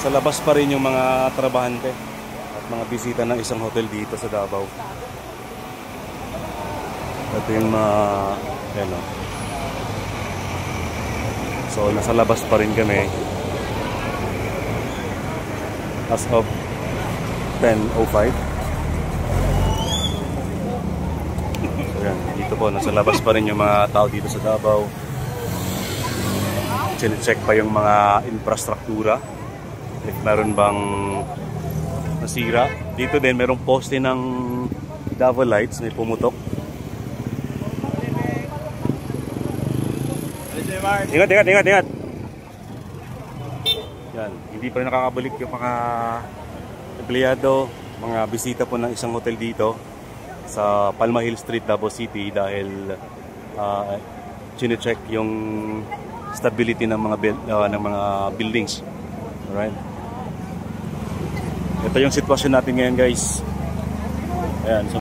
Sa labas pa rin yung mga trabahante at mga bisita ng isang hotel dito sa Davao. Ito yung mga ano. So nasa labas pa rin kami as of 10:05. So yan, dito po nasa labas pa rin yung mga tao dito sa Davao. Check pa yung mga infrastruktura. If meron bang nasira. Dito din merong poste ng Davao Lights, may pumutok. Ingat. Yan, hindi pa rin nakakabalik yung mga empleyado, mga bisita po ng isang hotel dito sa Palma Hill Street, Davao City dahil chine-check yung stability ng mga buildings. Alright. Ito yung sitwasyon natin ngayon, guys. Ayan. So